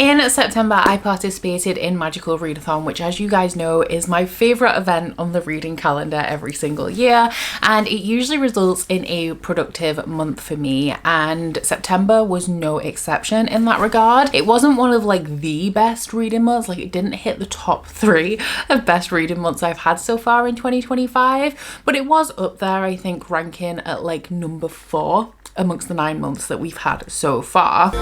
In September, I participated in Magical Readathon, which, as you guys know, is my favourite event on the reading calendar every single year, and it usually results in a productive month for me, and September was no exception in that regard. It wasn't one of like the best reading months, like it didn't hit the top 3 of best reading months I've had so far in 2025, but it was up there, I think, ranking at like number 4 amongst the 9 months that we've had so far.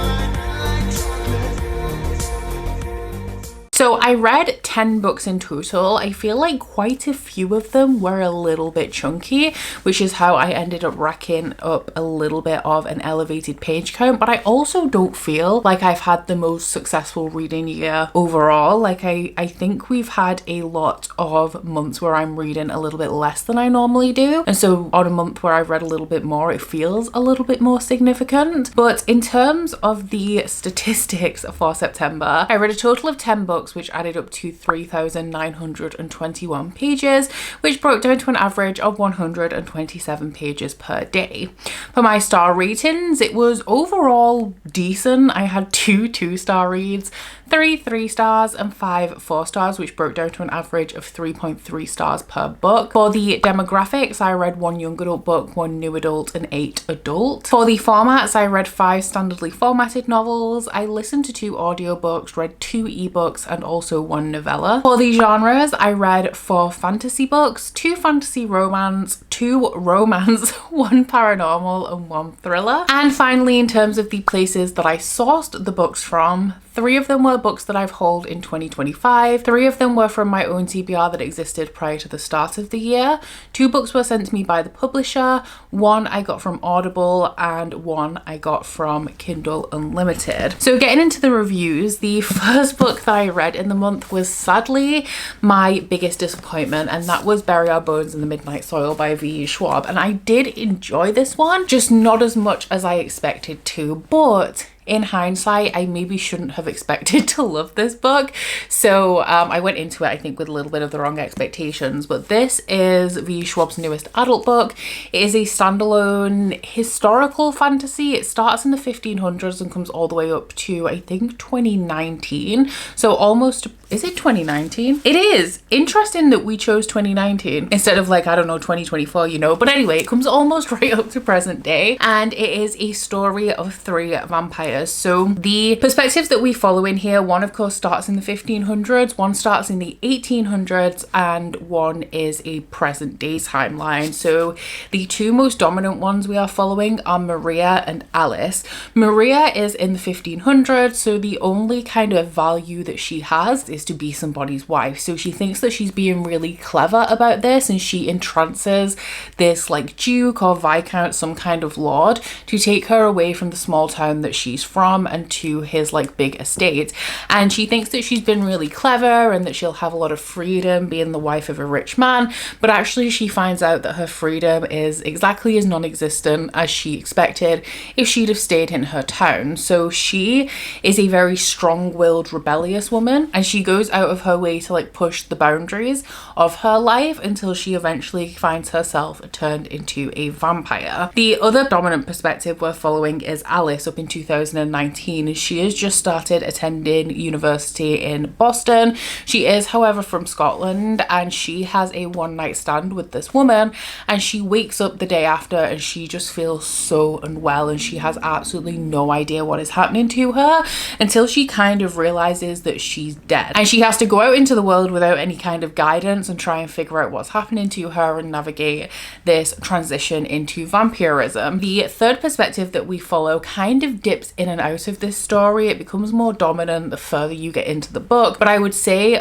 So I read 10 books in total. I feel like quite a few of them were a little bit chunky, which is how I ended up racking up a little bit of an elevated page count. But I also don't feel like I've had the most successful reading year overall. Like I think we've had a lot of months where I'm reading a little bit less than I normally do. And so on a month where I've read a little bit more, it feels a little bit more significant. But in terms of the statistics for September, I read a total of 10 books, which added up to 3,921 pages, which broke down to an average of 127 pages per day. For my star ratings, it was overall decent. I had 2 2-star reads, 3 3-stars, and 5 4-stars, which broke down to an average of 3.3 stars per book. For the demographics, I read 1 young adult book, 1 new adult, and 8 adult. For the formats, I read 5 standardly formatted novels, I listened to 2 audiobooks, read 2 ebooks, and also 1 novella. For the genres, I read 4 fantasy books, 2 fantasy romance, 2 romance, 1 paranormal, and 1 thriller. And finally, in terms of the places that I sourced the books from, 3 of them were books that I've hauled in 2025. 3 of them were from my own TBR that existed prior to the start of the year. 2 books were sent to me by the publisher. 1 I got from Audible and 1 I got from Kindle Unlimited. So getting into the reviews, the first book that I read in the month was sadly my biggest disappointment, and that was Bury Our Bones in the Midnight Soil by V. Schwab. And I did enjoy this one, just not as much as I expected to, but in hindsight, I maybe shouldn't have expected to love this book. So I went into it, I think, with a little bit of the wrong expectations. But this is V. Schwab's newest adult book. It is a standalone historical fantasy. It starts in the 1500s and comes all the way up to, I think, 2019. So almost, is it 2019? It is. Interesting that we chose 2019 instead of, like, I don't know, 2024, you know. But anyway, it comes almost right up to present day. And it is a story of 3 vampires. So the perspectives that we follow in here, one of course starts in the 1500s, one starts in the 1800s, and one is a present day timeline. So the 2 most dominant ones we are following are Maria and Alice. Maria is in the 1500s, so the only kind of value that she has is to be somebody's wife. So she thinks that she's being really clever about this, and she entrances this like duke or viscount, some kind of lord, to take her away from the small town that she's from and to his like big estate. And she thinks that she's been really clever and that she'll have a lot of freedom being the wife of a rich man, but actually she finds out that her freedom is exactly as non-existent as she expected if she'd have stayed in her town. So she is a very strong-willed, rebellious woman, and she goes out of her way to like push the boundaries of her life until she eventually finds herself turned into a vampire. The other dominant perspective we're following is Alice up in 2019. She has just started attending university in Boston. She is, however, from Scotland, and she has a one-night stand with this woman, and she wakes up the day after and she just feels so unwell, and she has absolutely no idea what is happening to her until she kind of realizes that she's dead, and she has to go out into the world without any kind of guidance and try and figure out what's happening to her and navigate this transition into vampirism. The third perspective that we follow kind of dips in and out of this story. It becomes more dominant the further you get into the book, but I would say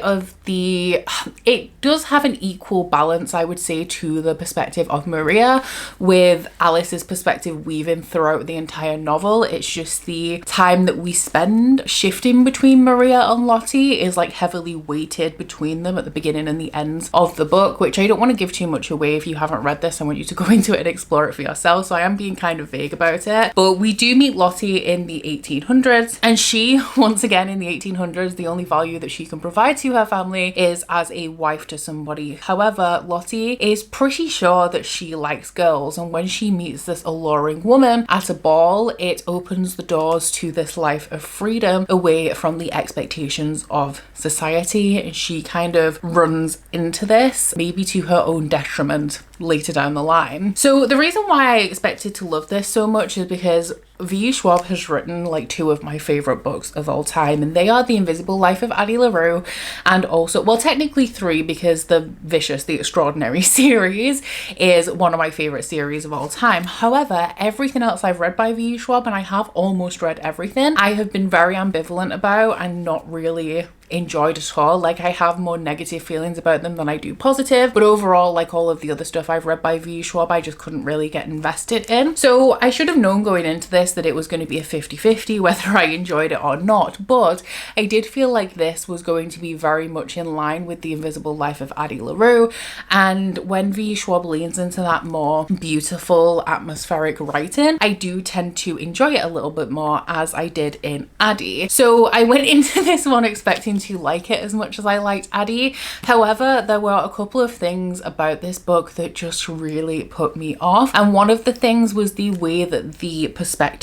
it does have an equal balance, I would say, to the perspective of Maria, with Alice's perspective weaving throughout the entire novel. It's just the time that we spend shifting between Maria and Lottie is like heavily weighted between them at the beginning and the ends of the book, which I don't want to give too much away. If you haven't read this, I want you to go into it and explore it for yourself, so I am being kind of vague about it. But we do meet Lottie in in the 1800s, and she, once again in the 1800s, the only value that she can provide to her family is as a wife to somebody. However, Lottie is pretty sure that she likes girls, and when she meets this alluring woman at a ball, it opens the doors to this life of freedom away from the expectations of society, and she kind of runs into this, maybe to her own detriment later down the line. So the reason why I expected to love this so much is because V. Schwab has written like two of my favorite books of all time, and they are The Invisible Life of Addie LaRue and also, well, technically three, because the Vicious, the Extraordinary series is one of my favorite series of all time. However, everything else I've read by V. Schwab, and I have almost read everything, I have been very ambivalent about and not really enjoyed at all. Like, I have more negative feelings about them than I do positive, but overall, like all of the other stuff I've read by V. Schwab, I just couldn't really get invested in. So I should have known going into this that it was going to be a 50-50 whether I enjoyed it or not, but I did feel like this was going to be very much in line with The Invisible Life of Addie LaRue, and when V. Schwab leans into that more beautiful atmospheric writing, I do tend to enjoy it a little bit more, as I did in Addie. So I went into this one expecting to like it as much as I liked Addie. However, there were a couple of things about this book that just really put me off, and one of the things was the way that the perspectives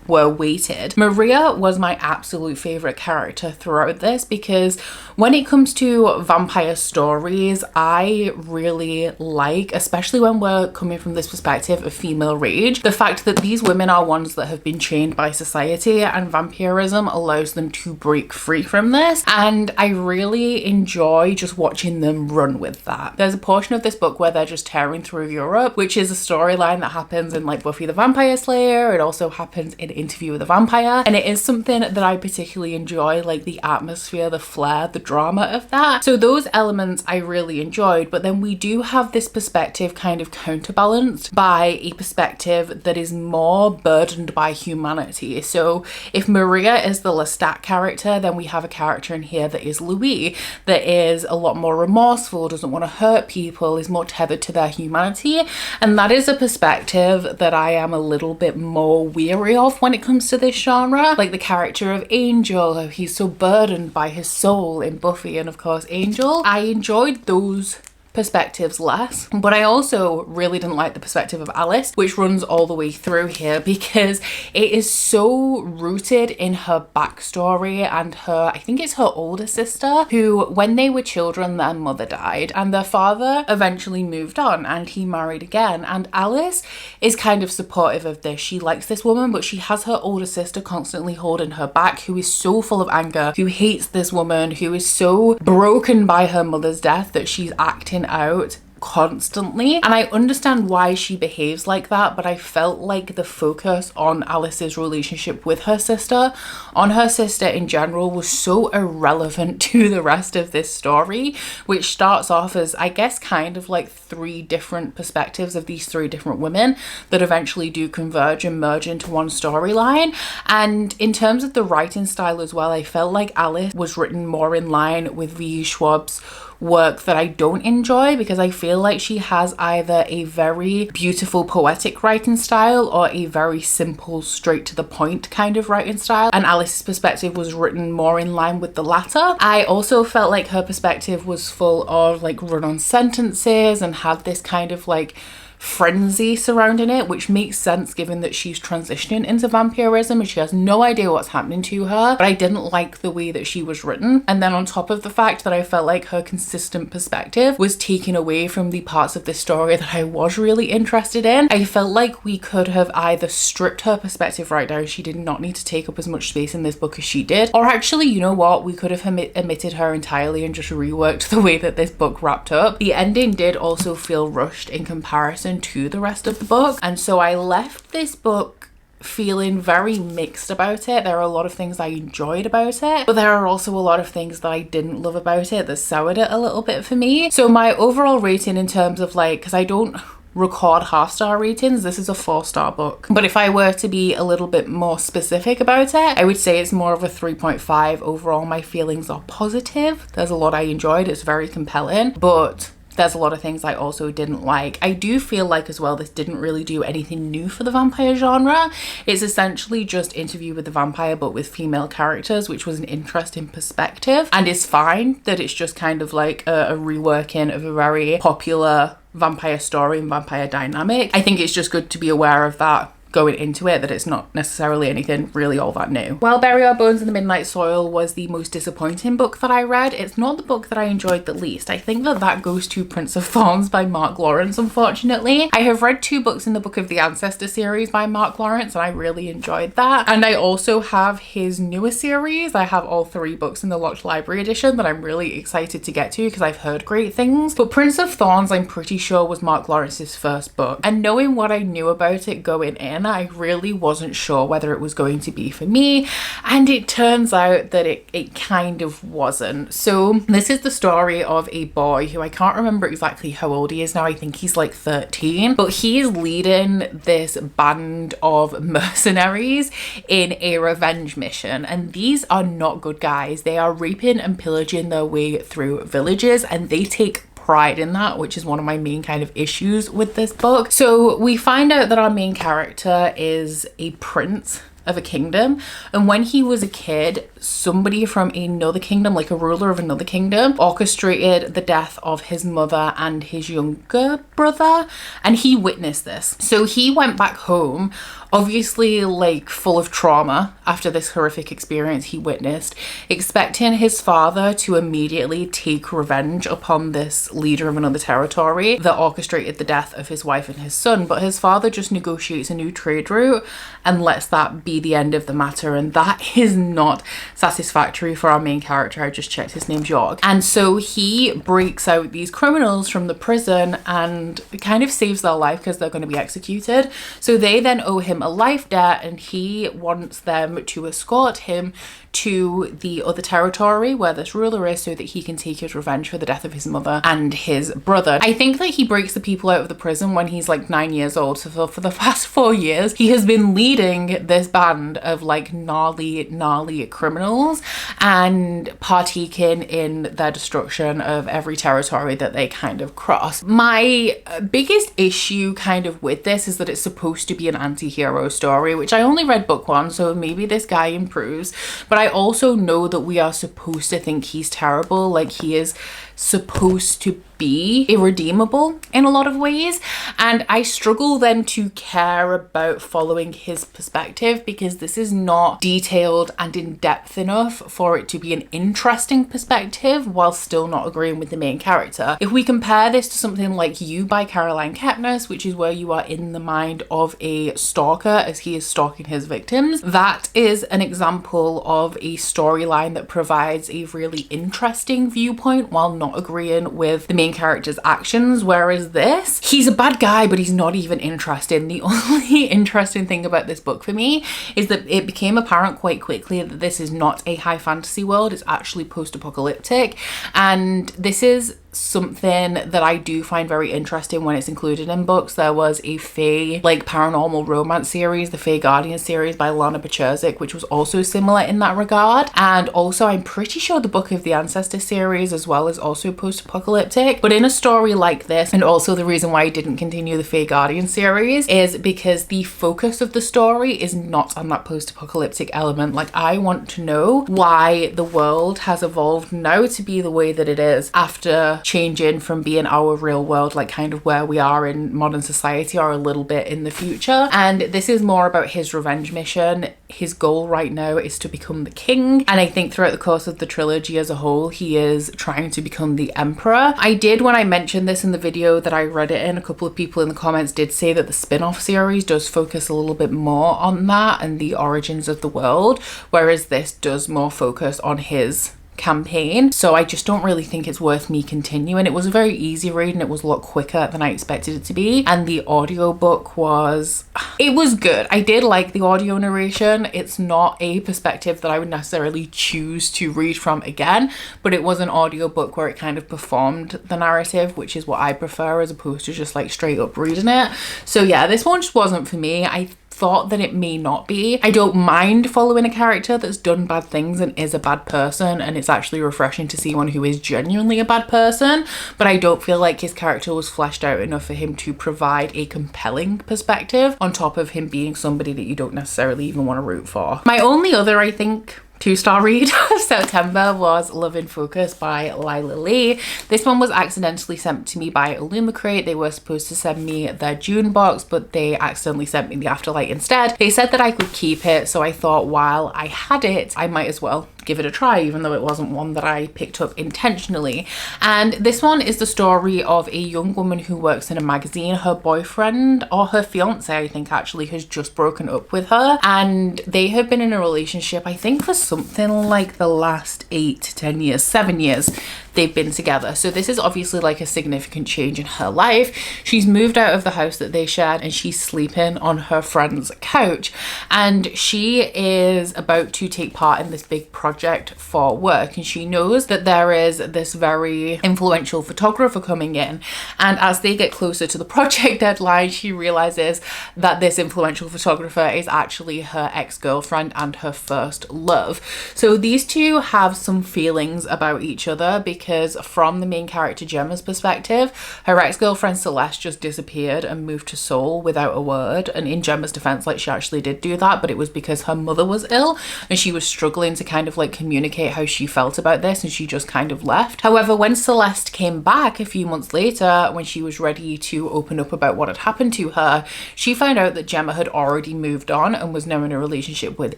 were weighted. Maria was my absolute favorite character throughout this, because when it comes to vampire stories, I really like, especially when we're coming from this perspective of female rage, the fact that these women are ones that have been chained by society, and vampirism allows them to break free from this, and I really enjoy just watching them run with that. There's a portion of this book where they're just tearing through Europe, which is a storyline that happens in like Buffy the Vampire Slayer. It also happens in Interview with a Vampire, and it is something that I particularly enjoy, like the atmosphere, the flair, the drama of that. So those elements I really enjoyed, but then we do have this perspective kind of counterbalanced by a perspective that is more burdened by humanity. So if Maria is the Lestat character, then we have a character in here that is Louis, that is a lot more remorseful, doesn't want to hurt people, is more tethered to their humanity, and that is a perspective that I am a little bit more weary of when it comes to this genre. Like the character of Angel, he's so burdened by his soul in Buffy, and of course Angel. I enjoyed those perspectives less, but I also really didn't like the perspective of Alice, which runs all the way through here, because it is so rooted in her backstory and her, I think it's her older sister, who when they were children their mother died and their father eventually moved on and he married again, and Alice is kind of supportive of this. She likes this woman, but she has her older sister constantly holding her back, who is so full of anger, who hates this woman, who is so broken by her mother's death that she's acting out constantly. And I understand why she behaves like that, but I felt like the focus on Alice's relationship with her sister, on her sister in general, was so irrelevant to the rest of this story, which starts off as, I guess, kind of like three different perspectives of these three different women that eventually do converge and merge into one storyline. And in terms of the writing style as well, I felt like Alice was written more in line with V. Schwab's work that I don't enjoy, because I feel like she has either a very beautiful poetic writing style or a very simple, straight to the point kind of writing style, and Alice's perspective was written more in line with the latter. I also felt like her perspective was full of like run-on sentences and had this kind of like frenzy surrounding it, which makes sense given that she's transitioning into vampirism and she has no idea what's happening to her. But I didn't like the way that she was written, and then on top of the fact that I felt like her consistent perspective was taken away from the parts of this story that I was really interested in. I felt like we could have either stripped her perspective right down, she did not need to take up as much space in this book as she did, or actually, you know what, we could have omitted her entirely and just reworked the way that this book wrapped up. The ending did also feel rushed in comparison to the rest of the book, and so I left this book feeling very mixed about it. There are a lot of things I enjoyed about it, but there are also a lot of things that I didn't love about it that soured it a little bit for me. So my overall rating in terms of like, because I don't record half-star ratings, this is a 4-star book, but if I were to be a little bit more specific about it, I would say it's more of a 3.5. Overall, my feelings are positive. There's a lot I enjoyed, it's very compelling, but there's a lot of things I also didn't like. I do feel like as well this didn't really do anything new for the vampire genre. It's essentially just Interview with the Vampire but with female characters, which was an interesting perspective, and it's fine that it's just kind of like a reworking of a very popular vampire story and vampire dynamic. I think it's just good to be aware of that going into it, that it's not necessarily anything really all that new. While Bury Our Bones in the Midnight Soil was the most disappointing book that I read, it's not the book that I enjoyed the least. I think that that goes to Prince of Thorns by Mark Lawrence, unfortunately. I have read 2 books in the Book of the Ancestor series by Mark Lawrence and I really enjoyed that. And I also have his newer series. I have all 3 books in the Locked Library edition that I'm really excited to get to because I've heard great things. But Prince of Thorns, I'm pretty sure, was Mark Lawrence's first book. And knowing what I knew about it going in, I really wasn't sure whether it was going to be for me, and it turns out that it kind of wasn't. So this is the story of a boy who I can't remember exactly how old he is now. I think he's like 13, but he is leading this band of mercenaries in a revenge mission, and these are not good guys. They are raping and pillaging their way through villages, and they take pride in that, which is one of my main kind of issues with this book. So we find out that our main character is a prince of a kingdom, and when he was a kid, somebody from another kingdom, like a ruler of another kingdom, orchestrated the death of his mother and his younger brother, and he witnessed this. So he went back home, obviously like full of trauma after this horrific experience he witnessed, expecting his father to immediately take revenge upon this leader of another territory that orchestrated the death of his wife and his son. But his father just negotiates a new trade route and lets that be the end of the matter, and that is not satisfactory for our main character. I just checked, his name's York. And so he breaks out these criminals from the prison and kind of saves their life because they're going to be executed. So they then owe him a life debt, and he wants them to escort him to the other territory where this ruler is so that he can take his revenge for the death of his mother and his brother. I think that he breaks the people out of the prison when he's like 9 years old. So for the past 4 years, he has been leading this band of like gnarly criminals and partaking in their destruction of every territory that they kind of cross. My biggest issue kind of with this is that it's supposed to be an anti-hero story, which I only read book 1, so maybe this guy improves, but I also know that we are supposed to think he's terrible. Like, he is supposed to be irredeemable in a lot of ways, and I struggle then to care about following his perspective because this is not detailed and in depth enough for it to be an interesting perspective while still not agreeing with the main character. If we compare this to something like You by Caroline Kepnes, which is where you are in the mind of a stalker as he is stalking his victims, that is an example of a storyline that provides a really interesting viewpoint while not agreeing with the main character's actions. Whereas this, he's a bad guy, but he's not even interesting. The only interesting thing about this book for me is that it became apparent quite quickly that this is not a high fantasy world. It's actually post-apocalyptic, and this is something that I do find very interesting when it's included in books. There was a Fae, like, paranormal romance series, the Fae Guardian series by Lana Bacherzik, which was also similar in that regard. And also I'm pretty sure the Book of the Ancestor series as well is also post-apocalyptic. But in a story like this, and also the reason why I didn't continue the Fae Guardian series is because the focus of the story is not on that post-apocalyptic element. Like, I want to know why the world has evolved now to be the way that it is after changing from being our real world, like kind of where we are in modern society, or a little bit in the future. And this is more about his revenge mission. His goal right now is to become the king, and I think throughout the course of the trilogy as a whole, he is trying to become the emperor. I did, when I mentioned this in the video that I read it in, a couple of people in the comments did say that the spin-off series does focus a little bit more on that and the origins of the world, whereas this does more focus on his campaign. So I just don't really think it's worth me continuing. It was a very easy read and it was a lot quicker than I expected it to be, and the audiobook was good. I did like the audio narration. It's not a perspective that I would necessarily choose to read from again, but it was an audiobook where it kind of performed the narrative, which is what I prefer as opposed to just like straight up reading it. So yeah, this one just wasn't for me. I thought that it may not be. I don't mind following a character that's done bad things and is a bad person, and it's actually refreshing to see one who is genuinely a bad person, but I don't feel like his character was fleshed out enough for him to provide a compelling perspective on top of him being somebody that you don't necessarily even want to root for. My only other, I think, 2-star read of September was Love in Focus by Lila Lee. This one was accidentally sent to me by Illumicrate. They were supposed to send me their June box, but they accidentally sent me the Afterlight instead. They said that I could keep it, so I thought while I had it, I might as well give it a try, even though it wasn't one that I picked up intentionally. And this one is the story of a young woman who works in a magazine. Her boyfriend, or her fiance, I think actually, has just broken up with her, and they have been in a relationship, I think, for something like the last 8 to 10 years, 7 years they've been together. So this is obviously like a significant change in her life. She's moved out of the house that they shared and she's sleeping on her friend's couch, and she is about to take part in this big project for work, and she knows that there is this very influential photographer coming in, and as they get closer to the project deadline, she realizes that this influential photographer is actually her ex-girlfriend and her first love. So these two have some feelings about each other, because from the main character Gemma's perspective, her ex-girlfriend Celeste just disappeared and moved to Seoul without a word, and in Gemma's defense, like, she actually did do that, but it was because her mother was ill and she was struggling to kind of like communicate how she felt about this, and she just kind of left. However, when Celeste came back a few months later, when she was ready to open up about what had happened to her, she found out that Gemma had already moved on and was now in a relationship with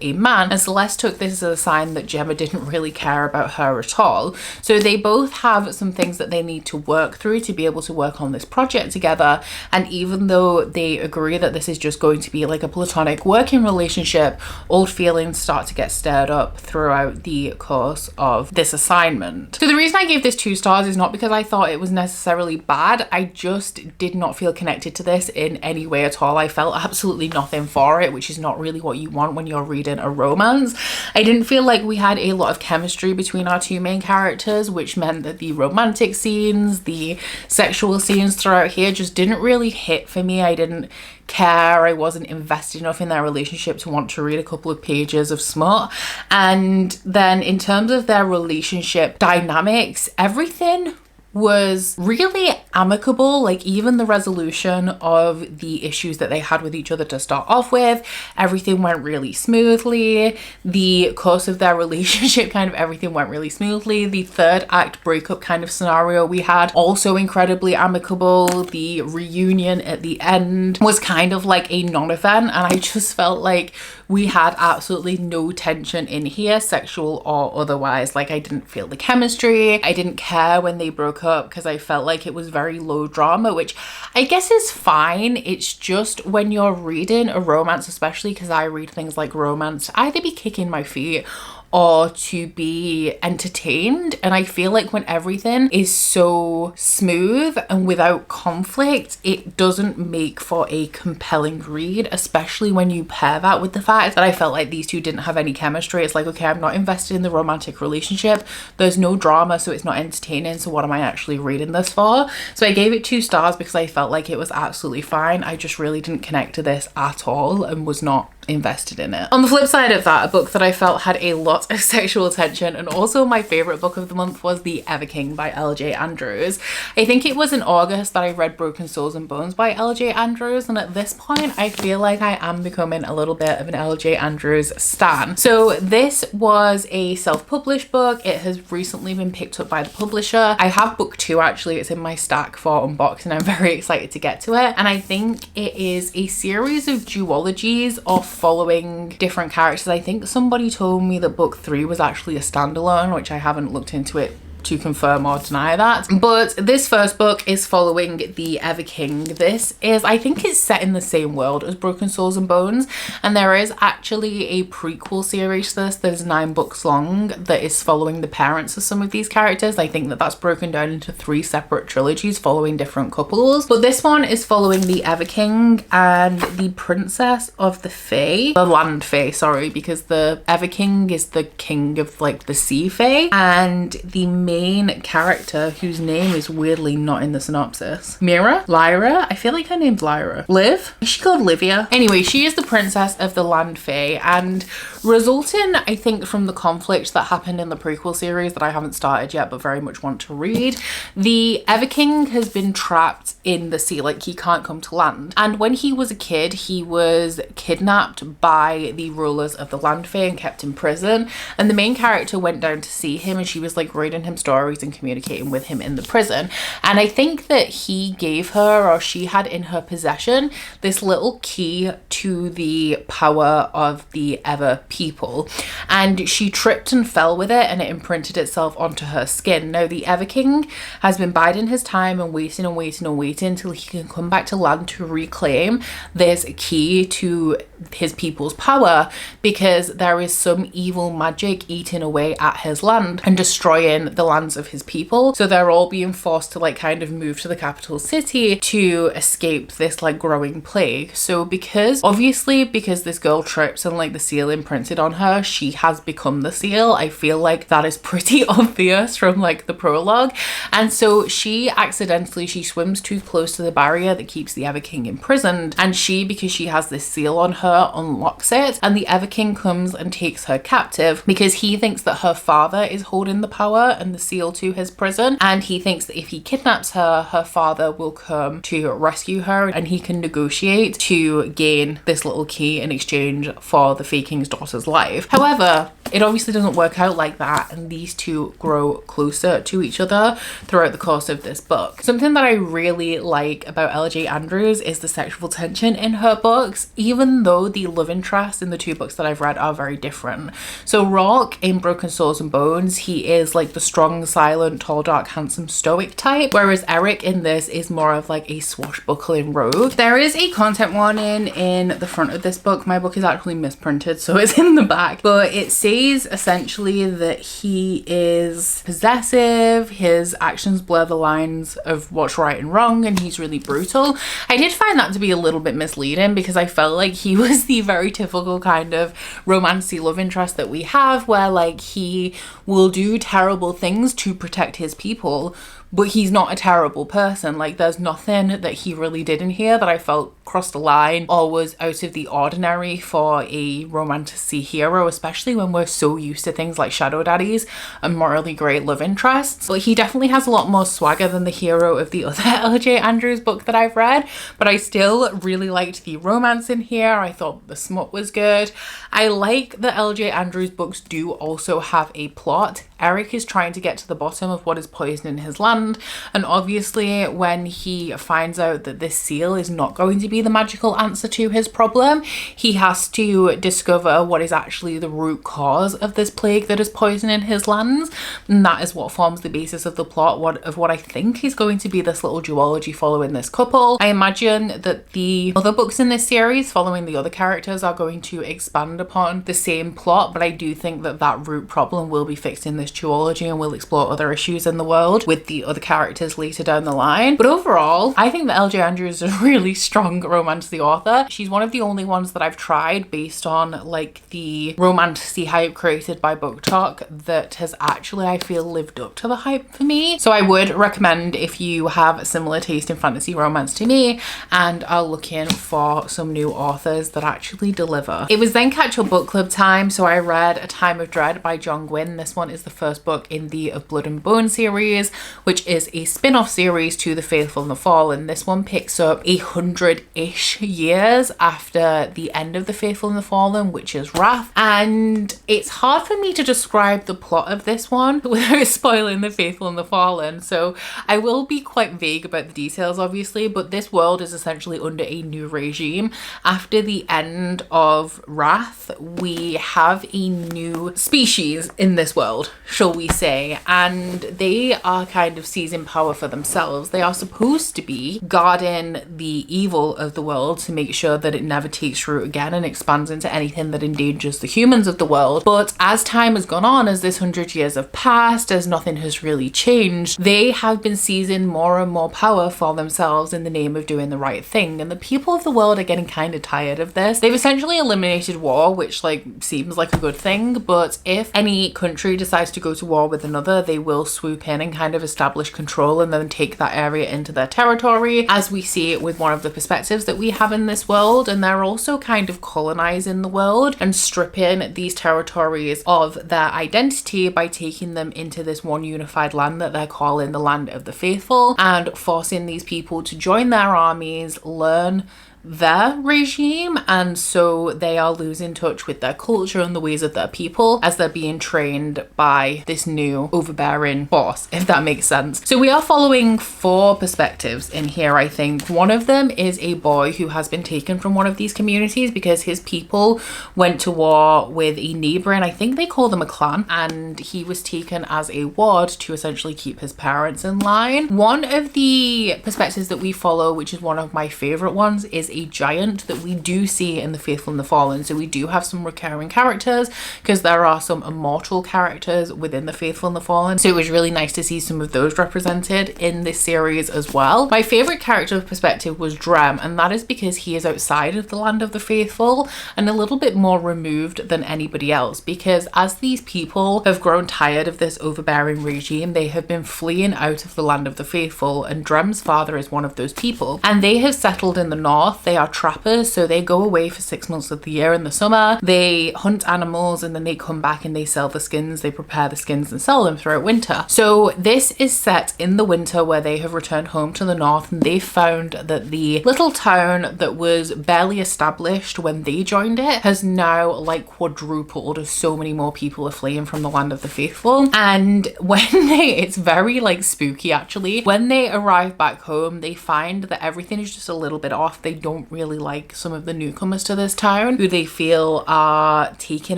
a man, and Celeste took this as a sign that Gemma didn't really care about her at all. So they both have some things that they need to work through to be able to work on this project together, and even though they agree that this is just going to be like a platonic working relationship, old feelings start to get stirred up throughout the course of this assignment. So the reason I gave this 2 stars is not because I thought it was necessarily bad, I just did not feel connected to this in any way at all. I felt absolutely nothing for it, which is not really what you want when you're reading a romance. I didn't feel like we had a lot of chemistry between our 2 main characters, which meant that the romantic scenes, the sexual scenes throughout here just didn't really hit for me. I didn't care. I wasn't invested enough in their relationship to want to read a couple of pages of smut. And then in terms of their relationship dynamics, everything was really amicable. Like, even the resolution of the issues that they had with each other to start off with, everything went really smoothly. The course of their relationship, kind of everything went really smoothly. The 3rd act breakup kind of scenario we had, also incredibly amicable. The reunion at the end was kind of like a non-event, and I just felt like we had absolutely no tension in here, sexual or otherwise. Like, I didn't feel the chemistry. I didn't care when they broke up because I felt like it was very low drama, which I guess is fine. It's just when you're reading a romance, especially because I read things like romance, to either be kicking my feet or to be entertained. And I feel like when everything is so smooth and without conflict, it doesn't make for a compelling read, especially when you pair that with the fact that I felt like these 2 didn't have any chemistry. It's like, okay, I'm not invested in the romantic relationship. There's no drama, so it's not entertaining. So what am I actually reading this for? So I gave it 2 stars because I felt like it was absolutely fine. I just really didn't connect to this at all and was not invested in it. On the flip side of that, a book that I felt had a lot of sexual tension, and also my favorite book of the month, was The Everking by LJ Andrews. I think it was in August that I read Broken Souls and Bones by LJ Andrews, and at this point I feel like I am becoming a little bit of an LJ Andrews stan. So this was a self-published book. It has recently been picked up by the publisher. I have book 2 actually. It's in my stack for unboxing. I'm very excited to get to it, and I think it is a series of duologies of following different characters. I think somebody told me that book 3 was actually a standalone, which I haven't looked into it to confirm or deny that. But this first book is following the Everking. This is, I think it's set in the same world as Broken Souls and Bones, and there is actually a prequel series to this that is 9 books long that is following the parents of some of these characters. I think that that's broken down into 3 separate trilogies following different couples, but this one is following the Everking and the Princess of the Fae, the Land Fae, sorry, because the Everking is the king of like the Sea Fae, and the main main character, whose name is weirdly not in the synopsis. Lyra? I feel like her name's Lyra. Liv? Is she called Livia? Anyway, she is the princess of the Land Fae, and resulting, I think, from the conflict that happened in the prequel series that I haven't started yet but very much want to read, the Everking has been trapped in the sea, like he can't come to land. And when he was a kid, he was kidnapped by the rulers of the Land Fae and kept in prison. And the main character went down to see him, and she was like reading him stories and communicating with him in the prison. And I think that he gave her, or she had in her possession, this little key to the power of the Ever people. And she tripped and fell with it, and it imprinted itself onto her skin. Now, the Everking has been biding his time and waiting and waiting and waiting until he can come back to land to reclaim this key to his people's power, because there is some evil magic eating away at his land and destroying the lands of his people. So they're all being forced to like kind of move to the capital city to escape this like growing plague. So because this girl trips and like the seal imprinted on her, she has become the seal. I feel like that is pretty obvious from like the prologue. And so she swims too close to the barrier that keeps the Everking imprisoned, and because she has this seal on her, unlocks it, and the Everking comes and takes her captive because he thinks that her father is holding the power and the seal to his prison, and he thinks that if he kidnaps her, her father will come to rescue her and he can negotiate to gain this little key in exchange for the Fae King's daughter's life. However, it obviously doesn't work out like that, and these two grow closer to each other throughout the course of this book. Something that I really like about LJ Andrews is the sexual tension in her books, even though the love interests in the two books that I've read are very different. So Rock in Broken Swords and Bones, he is like the strong, silent, tall, dark, handsome, stoic type, whereas Eric in this is more of like a swashbuckling rogue. There is a content warning in the front of this book. My book is actually misprinted, so it's in the back, but it says essentially that he is possessive, his actions blur the lines of what's right and wrong, and he's really brutal. I did find that to be a little bit misleading because I felt like he was the very typical kind of romancy love interest that we have, where like he will do terrible things to protect his people, but he's not a terrible person. Like there's nothing that he really did in here that I felt crossed the line or was out of the ordinary for a romantasy hero, especially when we're so used to things like shadow daddies and morally great love interests. But he definitely has a lot more swagger than the hero of the other LJ Andrews book that I've read, but I still really liked the romance in here. I thought the smut was good. I like that LJ Andrews books do also have a plot. Eric is trying to get to the bottom of what is poisoning his land, and obviously when he finds out that this seal is not going to be the magical answer to his problem, he has to discover what is actually the root cause of this plague that is poisoning his lands, and that is what forms the basis of the plot of what I think is going to be this little duology following this couple. I imagine that the other books in this series following the other characters are going to expand upon the same plot, but I do think that that root problem will be fixed in this duology and will explore other issues in the world with the other characters later down the line. But overall, I think that LJ Andrews is a really strong romantasy author. She's one of the only ones that I've tried based on like the romantasy hype created by Book Talk that has actually, I feel, lived up to the hype for me. So I would recommend, if you have a similar taste in fantasy romance to me and are looking for some new authors that actually deliver. It was then catch up book club time, so I read A Time of Dread by John Gwynne. This one is the first book in the Of Blood and Bone series, which is a spin-off series to The Faithful and the Fallen. This one picks up 100-ish years after the end of The Faithful and the Fallen, which is Wrath, and it's hard for me to describe the plot of this one without spoiling The Faithful and the Fallen, so I will be quite vague about the details obviously, but this world is essentially under a new regime. After the end of Wrath, we have a new species in this world, shall we say, and they are kind of seizing power for themselves. They are supposed to be guarding the evil of the world to make sure that it never takes root again and expands into anything that endangers the humans of the world. But as time has gone on, as this 100 years have passed, as nothing has really changed, they have been seizing more and more power for themselves in the name of doing the right thing, and the people of the world are getting kind of tired of this. They've essentially eliminated war, which like seems like a good thing, but if any country decides to to go to war with another, they will swoop in and kind of establish control and then take that area into their territory, as we see it with one of the perspectives that we have in this world. And they're also kind of colonizing the world and stripping these territories of their identity by taking them into this one unified land that they're calling the Land of the Faithful, and forcing these people to join their armies, learn their regime, and so they are losing touch with their culture and the ways of their people as they're being trained by this new overbearing force, if that makes sense. So we are following 4 perspectives in here, I think. One of them is a boy who has been taken from one of these communities because his people went to war with a neighbouring, I think they call them a clan, and he was taken as a ward to essentially keep his parents in line. One of the perspectives that we follow, which is one of my favourite ones, is a giant that we do see in The Faithful and the Fallen. So we do have some recurring characters because there are some immortal characters within The Faithful and the Fallen. So it was really nice to see some of those represented in this series as well. My favourite character perspective was Drem, and that is because he is outside of the Land of the Faithful and a little bit more removed than anybody else, because as these people have grown tired of this overbearing regime, they have been fleeing out of the Land of the Faithful, and Drem's father is one of those people, and they have settled in the north. They are trappers, so they go away for 6 months of the year in the summer. They hunt animals and then they come back and they sell the skins. They prepare the skins and sell them throughout winter. So this is set in the winter where they have returned home to the north, and they found that the little town that was barely established when they joined it has now like quadrupled, as so many more people are fleeing from the Land of the Faithful. And when it's very like spooky actually, when they arrive back home, they find that everything is just a little bit off. They don't really like some of the newcomers to this town who they feel are taking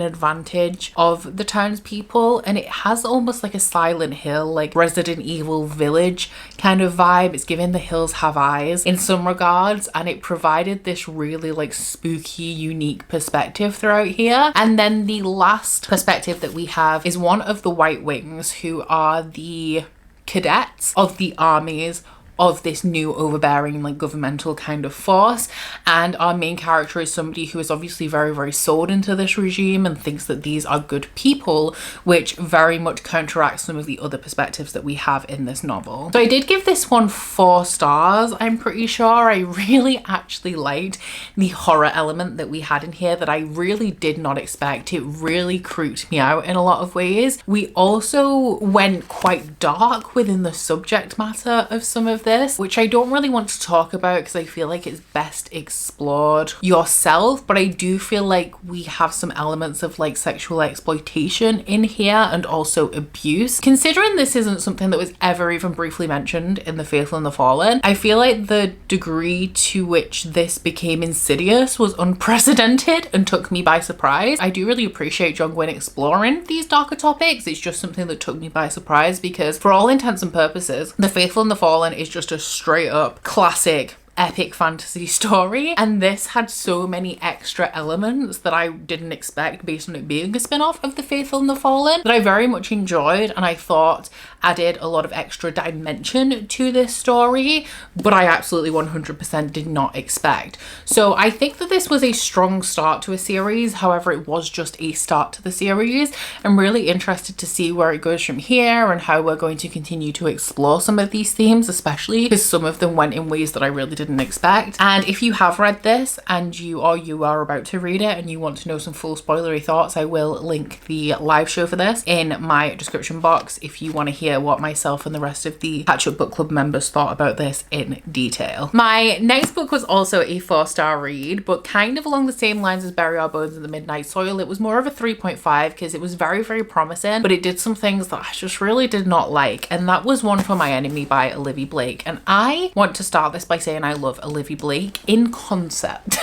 advantage of the townspeople, and it has almost like a Silent Hill, like Resident Evil village kind of vibe. It's giving The Hills Have Eyes in some regards, and it provided this really like spooky, unique perspective throughout here. And then the last perspective that we have is one of the White Wings, who are the cadets of the armies of this new overbearing like governmental kind of force. And our main character is somebody who is obviously very, very sold into this regime and thinks that these are good people, which very much counteracts some of the other perspectives that we have in this novel. So I did give this one 4 stars, I'm pretty sure. I really actually liked the horror element that we had in here that I really did not expect. It really creeped me out in a lot of ways. We also went quite dark within the subject matter of some of this, which I don't really want to talk about because I feel like it's best explored yourself, but I do feel like we have some elements of like sexual exploitation in here and also abuse. Considering this isn't something that was ever even briefly mentioned in The Faithful and the Fallen, I feel like the degree to which this became insidious was unprecedented and took me by surprise. I do really appreciate John Gwynne exploring these darker topics. It's just something that took me by surprise because for all intents and purposes, The Faithful and the Fallen is just a straight up classic epic fantasy story, and this had so many extra elements that I didn't expect based on it being a spin-off of The Faithful and the Fallen that I very much enjoyed and I thought added a lot of extra dimension to this story, but I absolutely 100% did not expect. So I think that this was a strong start to a series. However, it was just a start to the series. I'm really interested to see where it goes from here and how we're going to continue to explore some of these themes, especially because some of them went in ways that I really didn't expect. And if you have read this and you are about to read it and you want to know some full spoilery thoughts, I will link the live show for this in my description box if you want to hear what myself and the rest of the Catch Up Book Club members thought about this in detail. My next book was also a 4-star read, but kind of along the same lines as Bury Our Bones in the Midnight Soil. It was more of a 3.5 because it was very, very promising, but it did some things that I just really did not like, and that was One for My Enemy by Olivia Blake. And I want to start this by saying I love Olivia Blake in concept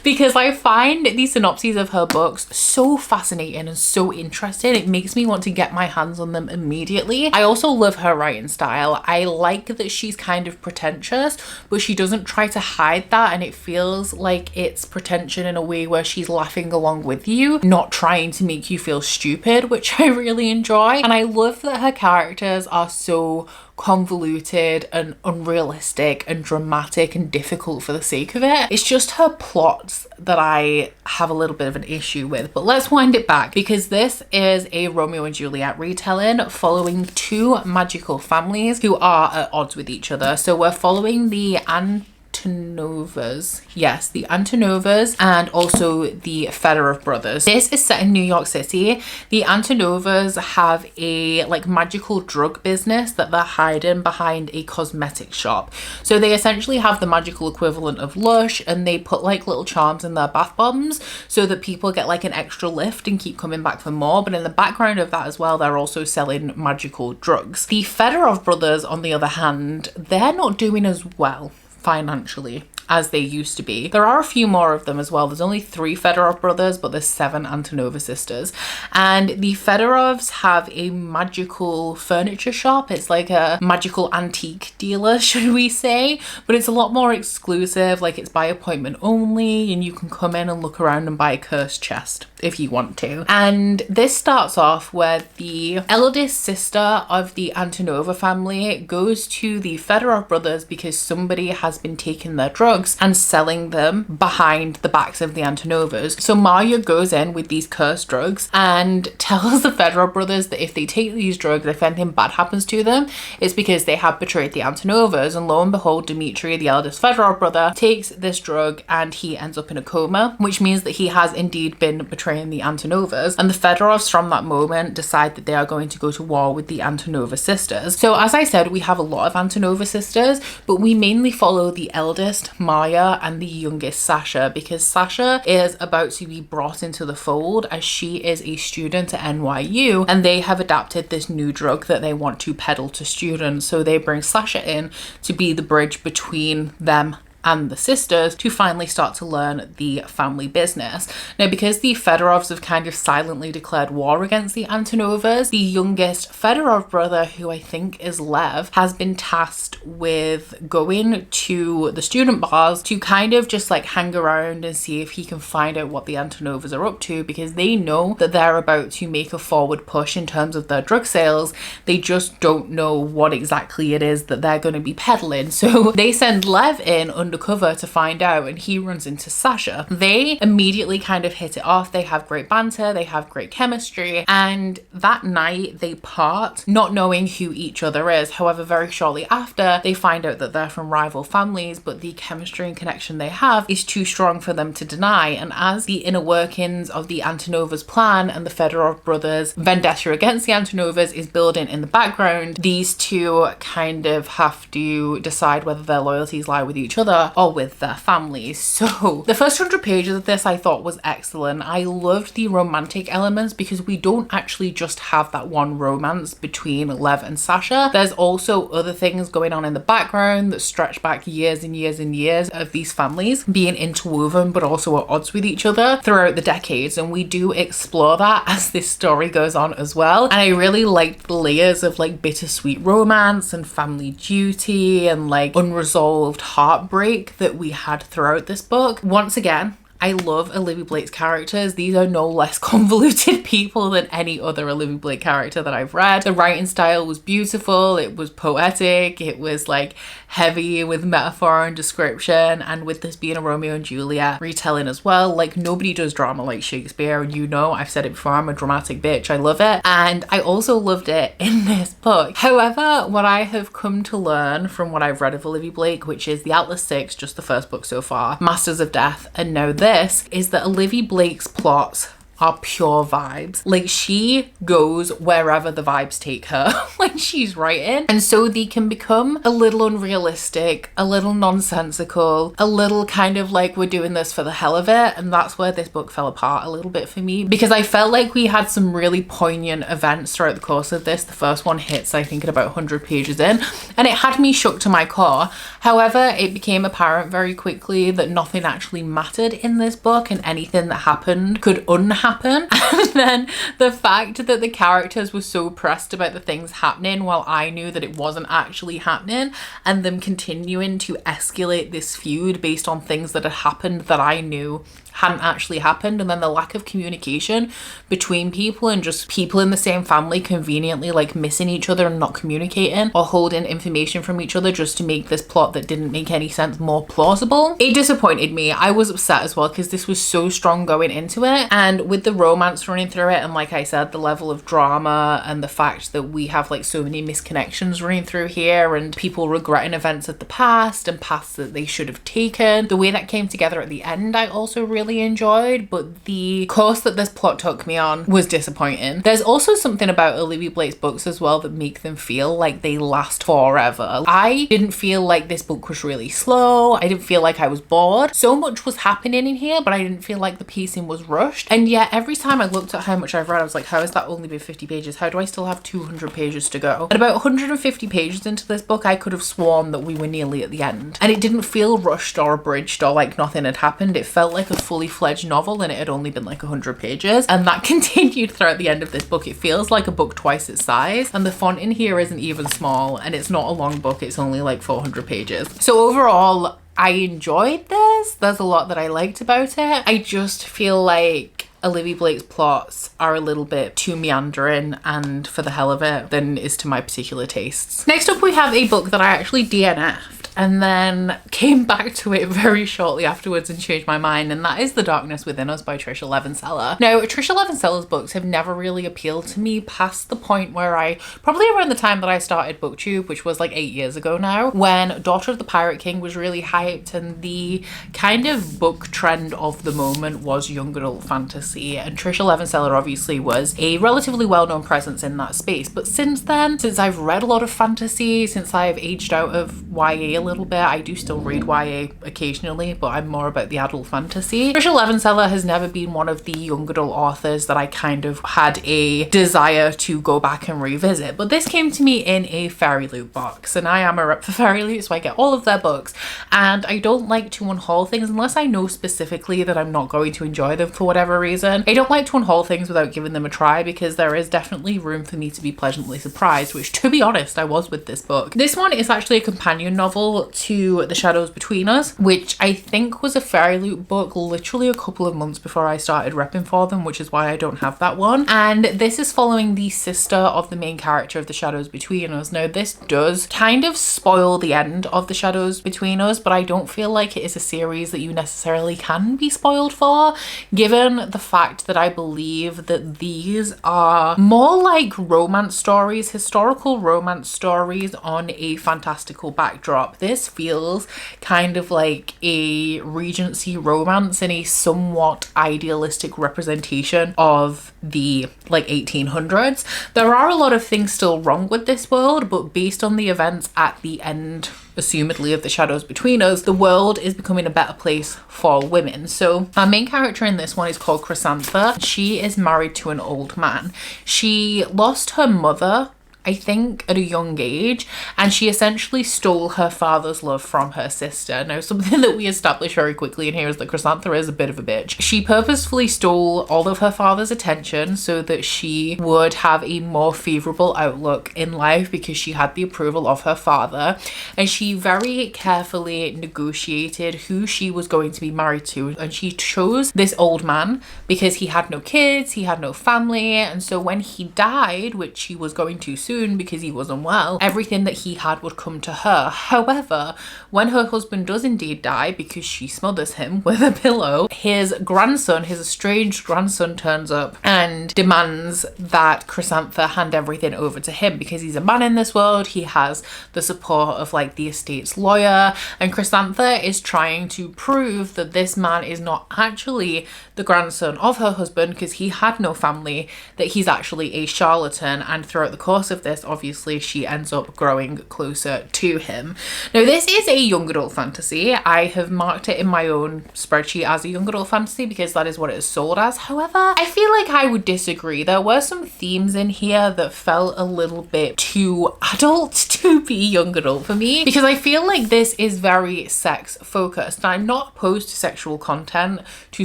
because I find the synopses of her books so fascinating and so interesting. It makes me want to get my hands on them immediately. I also love her writing style. I like that she's kind of pretentious, but she doesn't try to hide that, and it feels like it's pretension in a way where she's laughing along with you, not trying to make you feel stupid, which I really enjoy. And I love that her characters are so convoluted and unrealistic and dramatic and difficult for the sake of it. It's just her plots that I have a little bit of an issue with. But let's wind it back, because this is a Romeo and Juliet retelling following two magical families who are at odds with each other. So we're following the Antonovas. Yes, the Antonovas, and also the Fedorov brothers. This is set in New York City. The Antonovas have a like magical drug business that they're hiding behind a cosmetic shop. So they essentially have the magical equivalent of Lush, and they put like little charms in their bath bombs so that people get like an extra lift and keep coming back for more. But in the background of that as well, they're also selling magical drugs. The Fedorov brothers, on the other hand, they're not doing as well financially as they used to be. There are a few more of them as well. There's only 3 Fedorov brothers, but there's 7 Antonova sisters. And the Fedorovs have a magical furniture shop. It's like a magical antique dealer, should we say, but it's a lot more exclusive. Like, it's by appointment only, and you can come in and look around and buy a cursed chest if you want to. And this starts off where the eldest sister of the Antonova family goes to the Fedorov brothers because somebody has been taking their drugs and selling them behind the backs of the Antonovas. So Maya goes in with these cursed drugs and tells the Fedorov brothers that if they take these drugs, if anything bad happens to them, it's because they have betrayed the Antonovas. And lo and behold, Dmitri, the eldest Fedorov brother, takes this drug and he ends up in a coma, which means that he has indeed been betraying the Antonovas. And the Fedorovs from that moment decide that they are going to go to war with the Antonova sisters. So as I said, we have a lot of Antonova sisters, but we mainly follow the eldest, Maya, and the youngest, Sasha, because Sasha is about to be brought into the fold as she is a student at NYU, and they have adapted this new drug that they want to peddle to students. So they bring Sasha in to be the bridge between them and the sisters to finally start to learn the family business. Now, because the Fedorovs have kind of silently declared war against the Antonovas, the youngest Fedorov brother, who I think is Lev, has been tasked with going to the student bars to kind of just like hang around and see if he can find out what the Antonovas are up to, because they know that they're about to make a forward push in terms of their drug sales. They just don't know what exactly it is that they're going to be peddling. So they send Lev in undercover to find out, and he runs into Sasha. They immediately kind of hit it off. They have great banter, they have great chemistry, and that night they part not knowing who each other is. However, very shortly after, they find out that they're from rival families, but the chemistry and connection they have is too strong for them to deny. And as the inner workings of the Antonovas' plan and the Fedorov brothers' vendetta against the Antonovas is building in the background, these two kind of have to decide whether their loyalties lie with each other or with their families. So the first 100 pages of this I thought was excellent. I loved the romantic elements because we don't actually just have that one romance between Lev and Sasha. There's also other things going on in the background that stretch back years and years and years of these families being interwoven but also at odds with each other throughout the decades, and we do explore that as this story goes on as well. And I really liked the layers of like bittersweet romance and family duty and like unresolved heartbreak that we had throughout this book. Once again, I love Olivia Blake's characters. These are no less convoluted people than any other Olivia Blake character that I've read. The writing style was beautiful, it was poetic, it was like heavy with metaphor and description, and with this being a Romeo and Juliet retelling as well, like nobody does drama like Shakespeare, and you know, I've said it before, I'm a dramatic bitch, I love it, and I also loved it in this book. However, what I have come to learn from what I've read of Olivia Blake, which is The Atlas Six, just the first book so far, Masters of Death, and now this, is that Olivia Blake's plots are pure vibes. Like, she goes wherever the vibes take her when she's writing, and so they can become a little unrealistic, a little nonsensical, a little kind of like we're doing this for the hell of it. And that's where this book fell apart a little bit for me, because I felt like we had some really poignant events throughout the course of this. The first one hits, I think, at about 100 pages in, and it had me shook to my core. However, it became apparent very quickly that nothing actually mattered in this book, and anything that happened could unhappen. And then the fact that the characters were so pressed about the things happening while I knew that it wasn't actually happening, and them continuing to escalate this feud based on things that had happened that I knew hadn't actually happened, and then the lack of communication between people and just people in the same family conveniently like missing each other and not communicating or holding information from each other just to make this plot that didn't make any sense more plausible. It disappointed me. I was upset as well because this was so strong going into it, and with the romance running through it, and like I said, the level of drama and the fact that we have like so many misconnections running through here and people regretting events of the past and paths that they should have taken, the way that came together at the end I also really enjoyed, but the course that this plot took me on was disappointing. There's also something about Olivia Blake's books as well that make them feel like they last forever. I didn't feel like this book was really slow. I didn't feel like I was bored. So much was happening in here, but I didn't feel like the pacing was rushed. And yet every time I looked at how much I've read, I was like, how has that only been 50 pages? How do I still have 200 pages to go? At about 150 pages into this book, I could have sworn that we were nearly at the end. And it didn't feel rushed or abridged or like nothing had happened. It felt like a fully fledged novel, and it had only been like 100 pages. And that continued throughout the end of this book. It feels like a book twice its size, and the font in here isn't even small, and it's not a long book. It's only like 400 pages. So overall, I enjoyed this. There's a lot that I liked about it. I just feel like Olivia Blake's plots are a little bit too meandering and for the hell of it than is to my particular tastes. Next up, we have a book that I actually DNF'd and then came back to it very shortly afterwards and changed my mind, and that is The Darkness Within Us by Trisha Levenseller. Now, Trisha Levenseller's books have never really appealed to me past the point where probably around the time that I started BookTube, which was like 8 years ago now, when Daughter of the Pirate King was really hyped, and the kind of book trend of the moment was young adult fantasy, and Trisha Levenseller obviously was a relatively well-known presence in that space. But since then, since I've read a lot of fantasy, since I've aged out of YA a little bit, I do still read YA occasionally, but I'm more about the adult fantasy. Trisha Levenseller has never been one of the young adult authors that I kind of had a desire to go back and revisit, but this came to me in a Fairy Loot box, and I am a rep for Fairy Loot, so I get all of their books, and I don't like to unhaul things unless I know specifically that I'm not going to enjoy them for whatever reason. I don't like to unhaul things without giving them a try, because there is definitely room for me to be pleasantly surprised, which, to be honest, I was with this book. This one is actually a companion novel to The Shadows Between Us, which I think was a Fairy Loot book literally a couple of months before I started repping for them, which is why I don't have that one. And this is following the sister of the main character of The Shadows Between Us. Now, this does kind of spoil the end of The Shadows Between Us, but I don't feel like it is a series that you necessarily can be spoiled for, given the fact that I believe that these are more like romance stories, historical romance stories on a fantastical backdrop. This feels kind of like a Regency romance in a somewhat idealistic representation of the like 1800s. There are a lot of things still wrong with this world, but based on the events at the end, assumedly, of The Shadows Between Us, the world is becoming a better place for women. So our main character in this one is called Chrysantha. She is married to an old man. She lost her mother, I think, at a young age, and she essentially stole her father's love from her sister. Now, something that we establish very quickly in here is that Chrysantha is a bit of a bitch. She purposefully stole all of her father's attention so that she would have a more favourable outlook in life, because she had the approval of her father, and she very carefully negotiated who she was going to be married to, and she chose this old man because he had no kids, he had no family, and so when he died, which he was going to soon because he was unwell, everything that he had would come to her. However, when her husband does indeed die, because she smothers him with a pillow, his grandson, his estranged grandson, turns up and demands that Chrysantha hand everything over to him, because he's a man in this world. He has the support of like the estate's lawyer, and Chrysantha is trying to prove that this man is not actually the grandson of her husband, because he had no family, that he's actually a charlatan. And throughout the course of this, obviously, she ends up growing closer to him. Now, this is a young adult fantasy. I have marked it in my own spreadsheet as a young adult fantasy because that is what it is sold as. However, I feel like I would disagree. There were some themes in here that felt a little bit too adult, to be young adult for me, because I feel like this is very sex focused. I'm not opposed to sexual content to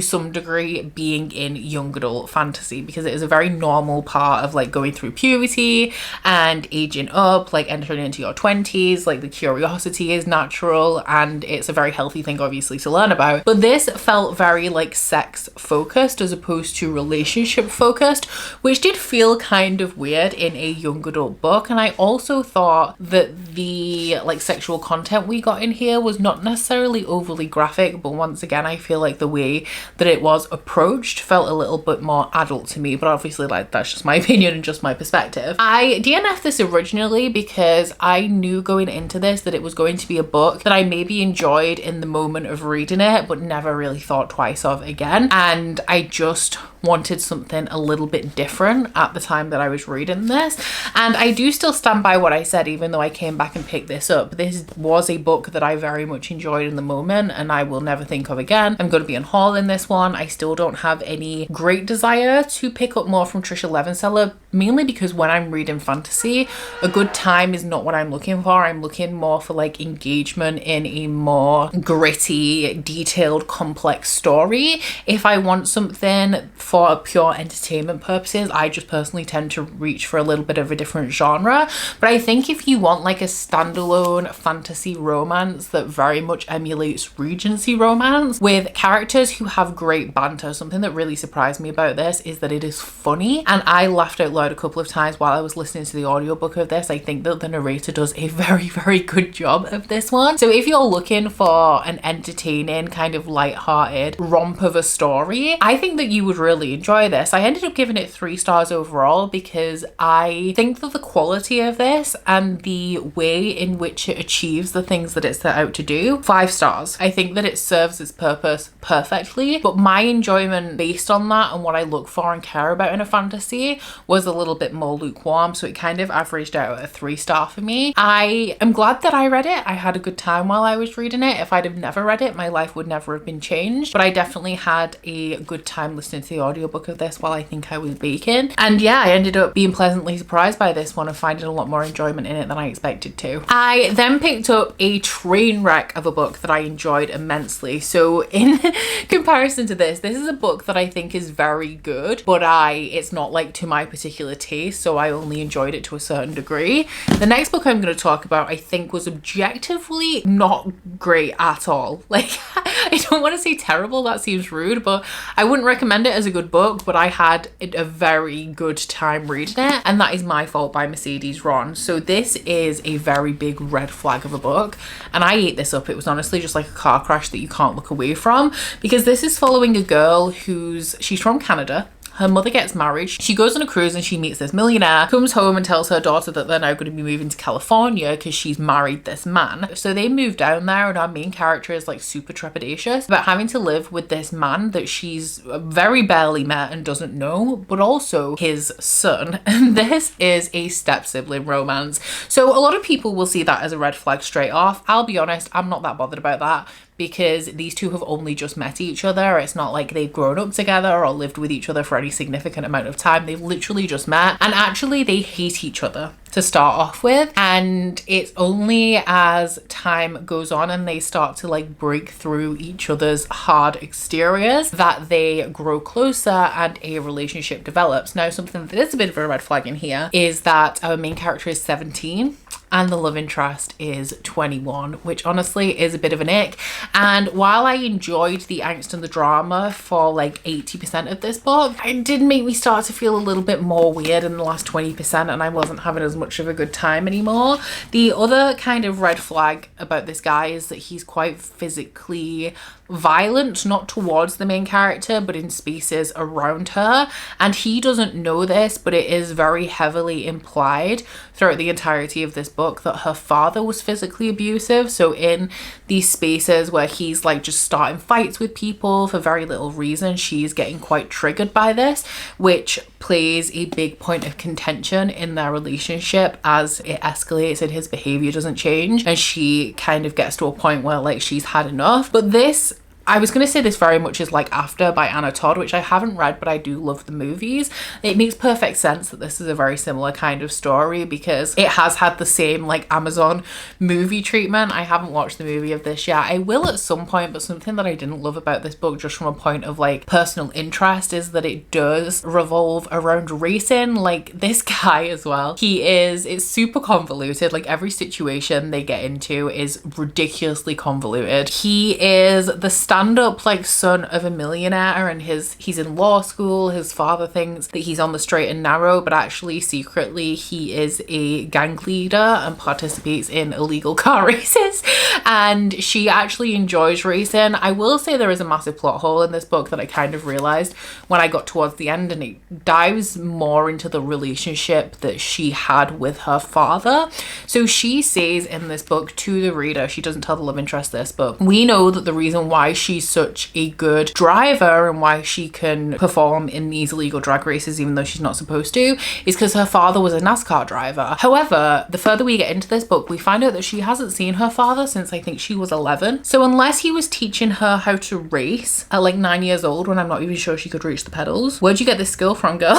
some degree being in young adult fantasy, because it is a very normal part of like going through puberty and aging up, like entering into your 20s. Like the curiosity is natural and it's a very healthy thing obviously to learn about. But this felt very like sex focused as opposed to relationship focused, which did feel kind of weird in a young adult book. And I also thought that the like sexual content we got in here was not necessarily overly graphic, but once again I feel like the way that it was approached felt a little bit more adult to me. But obviously like that's just my opinion and just my perspective. I DNF'd this originally because I knew going into this that it was going to be a book that I maybe enjoyed in the moment of reading it but never really thought twice of again, and I just wanted something a little bit different at the time that I was reading this. And I do still stand by what I said, even though I came back and picked this up. This was a book that I very much enjoyed in the moment and I will never think of again. I'm going to be on haul in this one. I still don't have any great desire to pick up more from Trisha Levenseller, mainly because when I'm reading fantasy, a good time is not what I'm looking for. I'm looking more for like engagement in a more gritty, detailed, complex story. If I want something for pure entertainment purposes, I just personally tend to reach for a little bit of a different genre. But I think if you want like a standalone fantasy romance that very much emulates Regency romance with characters who have great banter, something that really surprised me about this is that it is funny, and I laughed out loud a couple of times while I was listening to the audiobook of this. I think that the narrator does a very, very good job of this one. So if you're looking for an entertaining kind of light-hearted romp of a story, I think that you would really enjoy this. I ended up giving it 3 stars overall because I think that the quality of this and the way in which it achieves the things that it set out to do, 5 stars. I think that it serves its purpose perfectly, but my enjoyment based on that and what I look for and care about in a fantasy was a little bit more lukewarm, so it kind of averaged out at a 3-star for me. I am glad that I read it. I had a good time while I was reading it. If I'd have never read it, my life would never have been changed, but I definitely had a good time listening to the audiobook of this while I think I was baking. And yeah, I ended up being pleasantly surprised by this one and finding a lot more enjoyment in it than I expected to. I then picked up a train wreck of a book that I enjoyed immensely. So in comparison to this is a book that I think is very good, but it's not like to my particular taste, so I only enjoyed it to a certain degree. The next book I'm going to talk about I think was objectively not great at all. Like, I don't want to say terrible, that seems rude, but I wouldn't recommend it as a good book, but I had a very good time reading it, and that is My Fault by Mercedes Ron. So this is a very big red flag of a book, and I ate this up. It was honestly just like a car crash that you can't look away from, because this is following a girl she's from Canada. Her mother gets married. She goes on a cruise and she meets this millionaire, comes home and tells her daughter that they're now going to be moving to California because she's married this man. So they move down there, and our main character is like super trepidatious about having to live with this man that she's very barely met and doesn't know, but also his son. And this is a step-sibling romance. So a lot of people will see that as a red flag straight off. I'll be honest, I'm not that bothered about that, because these two have only just met each other. It's not like they've grown up together or lived with each other for any significant amount of time. They've literally just met, and actually they hate each other to start off with, and it's only as time goes on and they start to like break through each other's hard exteriors that they grow closer and a relationship develops. Now, something that is a bit of a red flag in here is that our main character is 17 and the love interest is 21, which honestly is a bit of an ick. And while I enjoyed the angst and the drama for like 80% of this book, it did make me start to feel a little bit more weird in the last 20%, and I wasn't having as much of a good time anymore. The other kind of red flag about this guy is that he's quite physically violent, not towards the main character, but in spaces around her. And he doesn't know this, but it is very heavily implied throughout the entirety of this book that her father was physically abusive. So in these spaces where he's like just starting fights with people for very little reason, she's getting quite triggered by this, which plays a big point of contention in their relationship as it escalates and his behavior doesn't change, and she kind of gets to a point where like she's had enough. But this I was going to say this very much is like After by Anna Todd, which I haven't read, but I do love the movies. It makes perfect sense that this is a very similar kind of story because it has had the same like Amazon movie treatment. I haven't watched the movie of this yet. I will at some point, but something that I didn't love about this book, just from a point of like personal interest, is that it does revolve around racing. Like this guy as well, it's super convoluted. Like every situation they get into is ridiculously convoluted. He is the stand-up like son of a millionaire, and he's in law school. His father thinks that he's on the straight and narrow, but actually secretly he is a gang leader and participates in illegal car races, and she actually enjoys racing. I will say there is a massive plot hole in this book that I kind of realized when I got towards the end, and it dives more into the relationship that she had with her father. So she says in this book to the reader, she doesn't tell the love interest this, but we know that the reason why she's such a good driver and why she can perform in these illegal drag races even though she's not supposed to is because her father was a NASCAR driver. However, the further we get into this book, we find out that she hasn't seen her father since I think she was 11. So unless he was teaching her how to race at like 9 years old, when I'm not even sure she could reach the pedals, where'd you get this skill from, girl?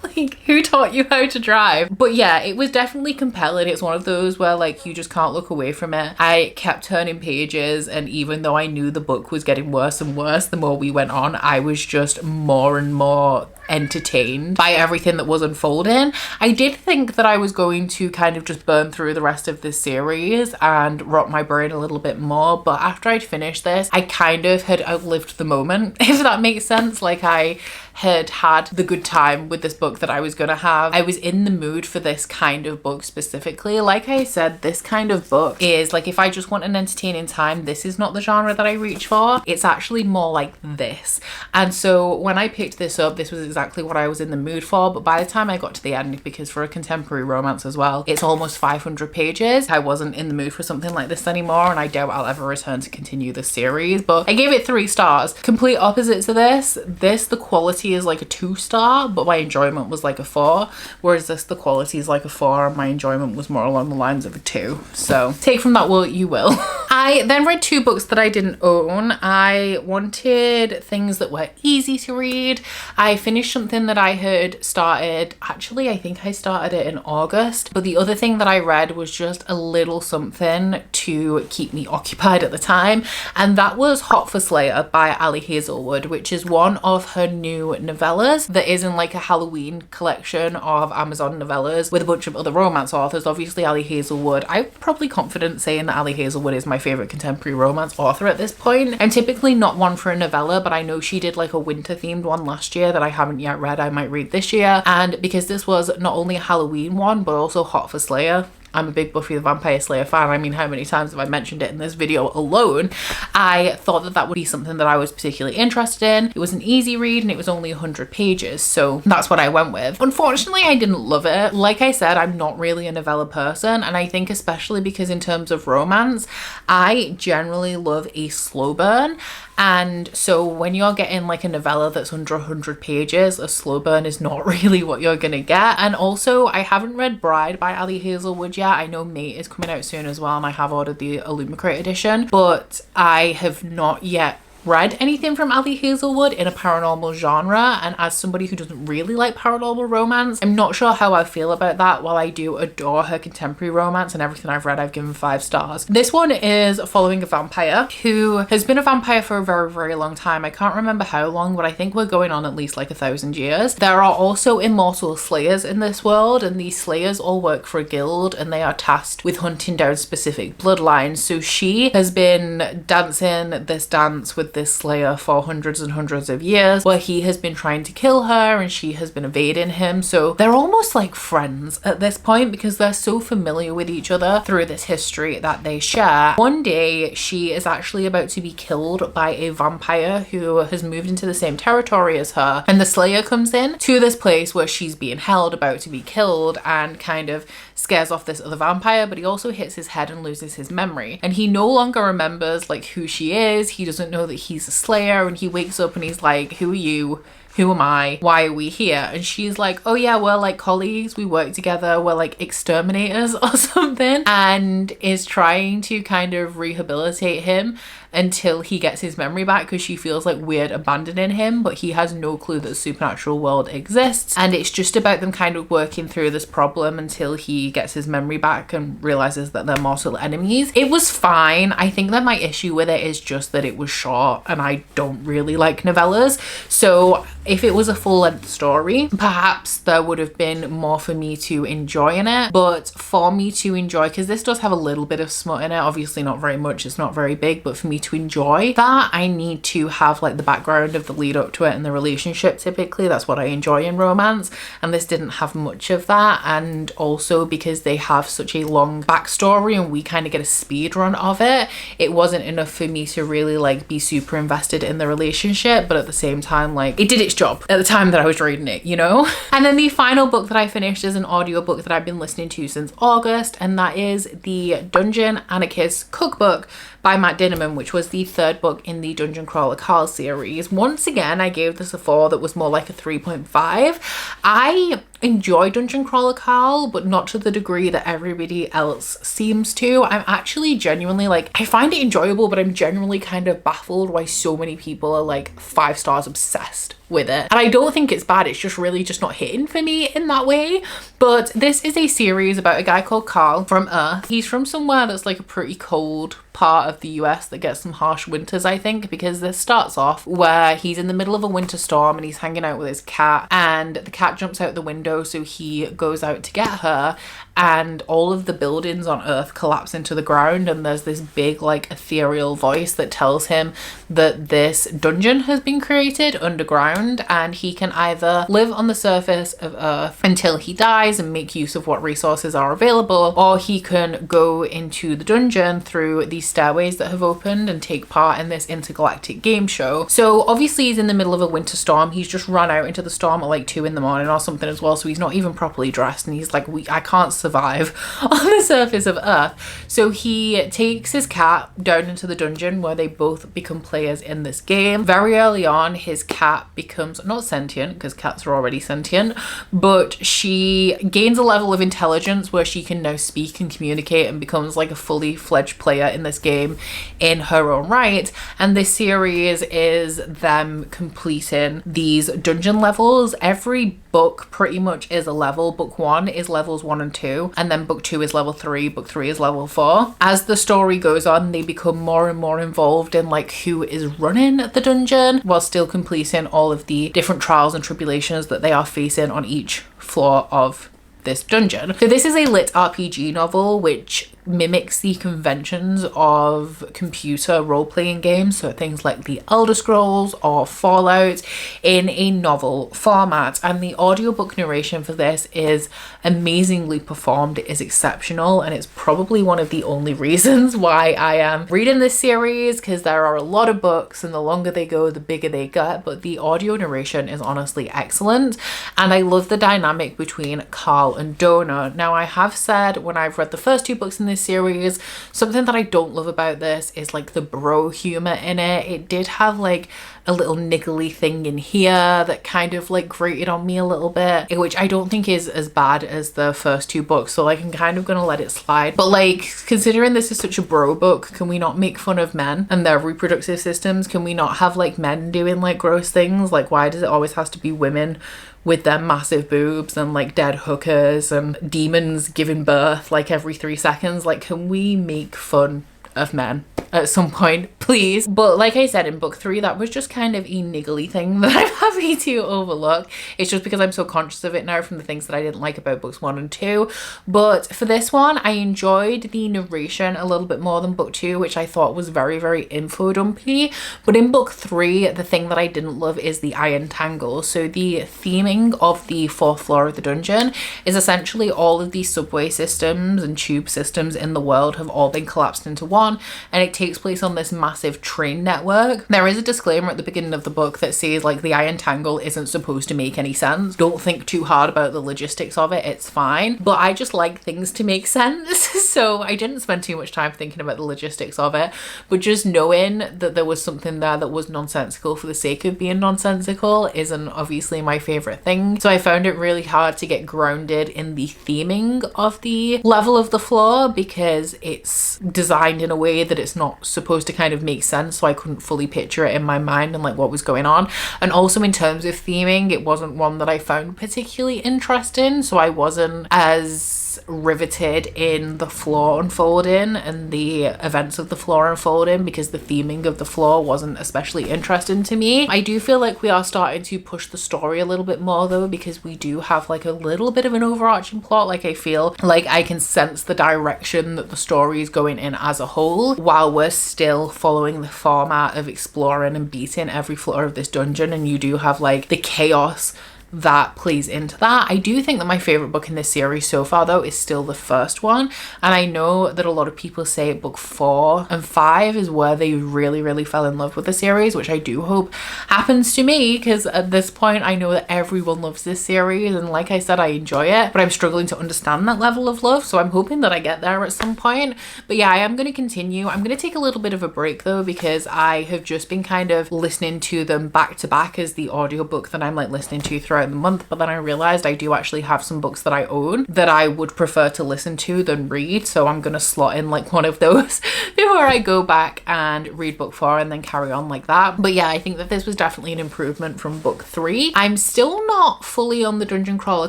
Like, who taught you how to drive? But yeah, it was definitely compelling. It's one of those where like you just can't look away from it. I kept turning pages, and even though I knew the book was getting worse and worse the more we went on, I was just more and more entertained by everything that was unfolding. I did think that I was going to kind of just burn through the rest of this series and rot my brain a little bit more, but after I'd finished this, I kind of had outlived the moment, if that makes sense. Like I had the good time with this book that I was gonna have. I was in the mood for this kind of book specifically. Like I said, this kind of book is like, if I just want an entertaining time, this is not the genre that I reach for. It's actually more like this. And so when I picked this up, this was exactly what I was in the mood for. But by the time I got to the end, because for a contemporary romance as well, it's almost 500 pages, I wasn't in the mood for something like this anymore, and I doubt I'll ever return to continue this series. But I gave it 3 stars. Complete opposites of this. The quality is like a 2-star, but my enjoyment was like a 4, whereas the quality is like a 4 and my enjoyment was more along the lines of a 2. So take from that what you will. I then read 2 books that I didn't own. I wanted things that were easy to read. I finished something that I had started, actually I think I started it in August, but the other thing that I read was just a little something to keep me occupied at the time, and that was Hot for Slayer by Ali Hazelwood, which is one of her new novellas that is in like a Halloween collection of Amazon novellas with a bunch of other romance authors. Obviously Ali Hazelwood, I'm probably confident saying that Ali Hazelwood is my favorite contemporary romance author at this point. I'm typically not one for a novella, but I know she did like a winter themed one last year that I haven't yet read. I might read this year, and because this was not only a Halloween one but also Hot for Slayer, I'm a big Buffy the Vampire Slayer fan. I mean, how many times have I mentioned it in this video alone? I thought that that would be something that I was particularly interested in. It was an easy read and it was only 100 pages, so that's what I went with. Unfortunately, I didn't love it. Like I said, I'm not really a novella person, and I think especially because in terms of romance, I generally love a slow burn. And so when you're getting like a novella that's under 100 pages, a slow burn is not really what you're gonna get. And also, I haven't read Bride by Ali Hazelwood yet. I know Mate is coming out soon as well, and I have ordered the Illumicrate edition, but I have not yet read anything from Ali Hazelwood in a paranormal genre, and as somebody who doesn't really like paranormal romance, I'm not sure how I feel about that. While I do adore her contemporary romance and everything I've read, I've given 5 stars. This one is following a vampire who has been a vampire for a very, very long time. I can't remember how long, but I think we're going on at least like 1,000 years. There are also immortal slayers in this world, and these slayers all work for a guild and they are tasked with hunting down specific bloodlines. So she has been dancing this dance with this slayer for hundreds and hundreds of years, where he has been trying to kill her and she has been evading him. So they're almost like friends at this point because they're so familiar with each other through this history that they share. One day she is actually about to be killed by a vampire who has moved into the same territory as her, and the slayer comes in to this place where she's being held, about to be killed, and kind of scares off this other vampire, but he also hits his head and loses his memory, and he no longer remembers like who she is. He doesn't know that he's a slayer, and he wakes up and he's like, who are you? who am I? Why are we here? And she's like, oh yeah, we're like colleagues, we work together, we're like exterminators or something, and is trying to kind of rehabilitate him until he gets his memory back, because she feels like weird abandoning him, but he has no clue that the supernatural world exists. And it's just about them kind of working through this problem until he gets his memory back and realizes that they're mortal enemies. It was fine. I think that my issue with it is just that it was short, and I don't really like novellas. So if it was a full-length story, perhaps there would have been more for me to enjoy in it. But for me to enjoy, because this does have a little bit of smut in it, obviously not very much, it's not very big, but for me to enjoy that, I need to have like the background of the lead up to it and the relationship. Typically that's what I enjoy in romance, and this didn't have much of that. And also because they have such a long backstory and we kind of get a speed run of it, it wasn't enough for me to really like be super invested in the relationship. But at the same time, like, it did its job at the time that I was reading it, you know. And then the final book that I finished is an audiobook that I've been listening to since August, and that is the Dungeon Anarchist Cookbook by Matt Dinnerman, which was the third book in the Dungeon Crawler Carl series. Once again, I gave this a 4 that was more like a 3.5. I enjoy Dungeon Crawler Carl, but not to the degree that everybody else seems to. I'm actually genuinely like, I find it enjoyable, but I'm genuinely kind of baffled why so many people are like 5 stars obsessed with it. And I don't think it's bad, it's just really just not hitting for me in that way. But this is a series about a guy called Carl from Earth. He's from somewhere that's like a pretty cold part of the US that gets some harsh winters, I think, because this starts off where he's in the middle of a winter storm and he's hanging out with his cat, and the cat jumps out the window, so he goes out to get her, and all of the buildings on Earth collapse into the ground, and there's this big like ethereal voice that tells him that this dungeon has been created underground, and he can either live on the surface of Earth until he dies and make use of what resources are available, or he can go into the dungeon through these stairways that have opened and take part in this intergalactic game show. So obviously he's in the middle of a winter storm. He's just run out into the storm at like 2 in the morning or something as well, so he's not even properly dressed, and he's like, I can't survive on the surface of Earth. So he takes his cat down into the dungeon where they both become players in this game. Very early on, his cat becomes not sentient, because cats are already sentient, but she gains a level of intelligence where she can now speak and communicate and becomes like a fully fledged player in this game in her own right. And this series is them completing these dungeon levels. Every book pretty much is a level. Book 1 is levels 1 and 2, and then book 2 is level 3, book 3 is level 4. As the story goes on, they become more and more involved in like who is running the dungeon, while still completing all of the different trials and tribulations that they are facing on each floor of this dungeon. So this is a lit RPG novel which mimics the conventions of computer role-playing games, so things like the Elder Scrolls or Fallout, in a novel format. And the audiobook narration for this is amazingly performed. It is exceptional, and it's probably one of the only reasons why I am reading this series, because there are a lot of books and the longer they go the bigger they get, but the audio narration is honestly excellent. And I love the dynamic between Carl and Donna. Now, I have said when I've read the first 2 books in this series, something that I don't love about this is like the bro humor in it. It did have like a little niggly thing in here that kind of like grated on me a little bit, which I don't think is as bad as the first 2 books, so like I'm kind of gonna let it slide. But like, considering this is such a bro book, can we not make fun of men and their reproductive systems? Can we not have like men doing like gross things? Like, why does it always have to be women with their massive boobs and like dead hookers and demons giving birth like every 3 seconds? Like, can we make fun of men at some point, please? But like I said, in book 3, that was just kind of a niggly thing that I'm happy to overlook. It's just because I'm so conscious of it now from the things that I didn't like about books 1 and 2. But for this one, I enjoyed the narration a little bit more than book 2, which I thought was very, very info dumpy. But in book 3, the thing that I didn't love is the iron tangle. So the theming of the 4th floor of the dungeon is essentially all of these subway systems and tube systems in the world have all been collapsed into one, and it takes takes place on this massive train network. There is a disclaimer at the beginning of the book that says like the iron tangle isn't supposed to make any sense. Don't think too hard about the logistics of it, it's fine. But I just like things to make sense. So I didn't spend too much time thinking about the logistics of it, but just knowing that there was something there that was nonsensical for the sake of being nonsensical isn't obviously my favorite thing. So I found it really hard to get grounded in the theming of the level of the floor because it's designed in a way that it's not supposed to kind of make sense, so I couldn't fully picture it in my mind and like what was going on. And also in terms of theming, it wasn't one that I found particularly interesting, so I wasn't as riveted in the floor unfolding and the events of the floor unfolding because the theming of the floor wasn't especially interesting to me. I do feel like we are starting to push the story a little bit more though, because we do have like a little bit of an overarching plot. Like I feel like I can sense the direction that the story is going in as a whole, while we're still following the format of exploring and beating every floor of this dungeon, and you do have like the chaos that plays into that. I do think that my favorite book in this series so far though is still the first one, and I know that a lot of people say book 4 and 5 is where they really fell in love with the series, which I do hope happens to me, because at this point I know that everyone loves this series, and like I said, I enjoy it, but I'm struggling to understand that level of love, so I'm hoping that I get there at some point. But yeah, I am going to continue. I'm going to take a little bit of a break though, because I have just been kind of listening to them back to back as the audiobook that I'm like listening to throughout the month, but then I realized I do actually have some books that I own that I would prefer to listen to than read, so I'm gonna slot in like one of those before I go back and read book 4 and then carry on like that. But yeah, I think that this was definitely an improvement from book 3. I'm still not fully on the Dungeon Crawler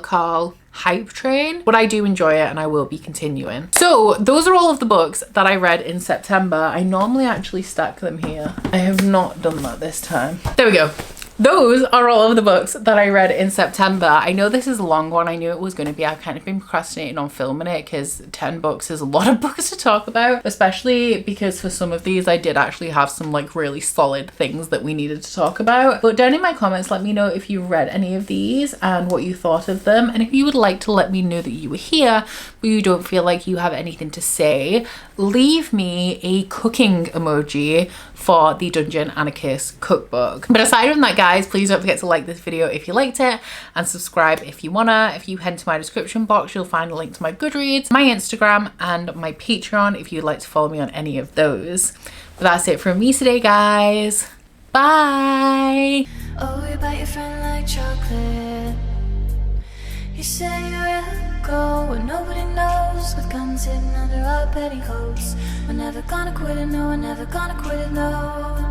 Carl hype train, but I do enjoy it and I will be continuing. So those are all of the books that I read in September. I normally actually stack them here. I have not done that this time. There we go. Those are all of the books that I read in September. I know this is a long one. I knew it was going to be. I've kind of been procrastinating on filming it because 10 books is a lot of books to talk about, especially because for some of these I did actually have some like really solid things that we needed to talk about. But down in my comments, let me know if you read any of these and what you thought of them, and if you would like to let me know that you were here but you don't feel like you have anything to say, leave me a cooking emoji for the Dungeon Anarchist cookbook. But aside from that, guys, please don't forget to like this video if you liked it, and subscribe if you wanna. If you head to my description box, you'll find a link to my Goodreads, my Instagram, and my Patreon if you'd like to follow me on any of those. But that's it from me today, guys. Bye. Oh, you bite your friend like chocolate. You say you're a go and nobody knows, with guns hidden under our petticoats. We're never gonna quit it, no, we're never gonna quit it, no.